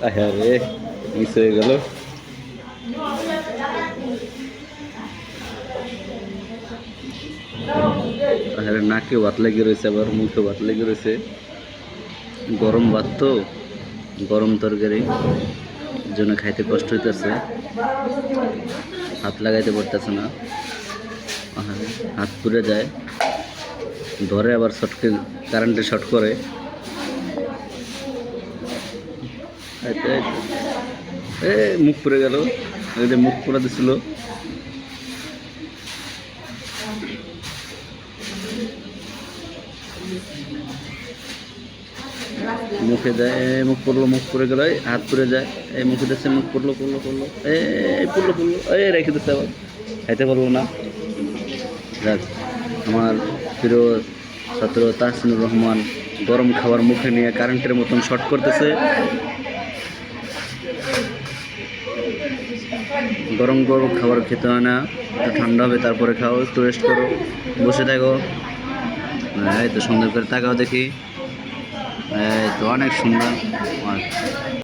আরে মিস হয়ে গেল। আরে নাকে ভাত লেগে রয়েছে, আবার মুখে ভাত লেগে রয়েছে। গরম ভাত তো, গরম তরকারি জন্য খাইতে কষ্ট হইতেছে, হাত লাগাইতে পারতেছে না। হাত পুড়ে যায়, ধরে আবার শর্টকে কারেন্টে শর্ট করে। এ মুখ পুড়ে গেল, মুখ পুড়ে দিছিল। মুখে দেয়, মুখ পড়লো, মুখ পড়ে গেল, হাত পুড়ে যায়। এই মুখে দিচ্ছে, মুখ পড়লো, পড়লো, রেখে দিচ্ছে, আবার খাইতে পারলো না। যাক, আমার প্রিয় ছাত্র তাহসিনুর রহমান গরম খাবার মুখে নিয়ে কারেন্টের মতন শর্ট করতেছে। গরম গরম খাবার খেতে হয় না, একটু ঠান্ডা হবে তারপরে খাও, একটু রেস্ট করো, বসে থাকো। এই তো সুন্দর করে তাকাও দেখি, এই তো অনেক সুন্দর।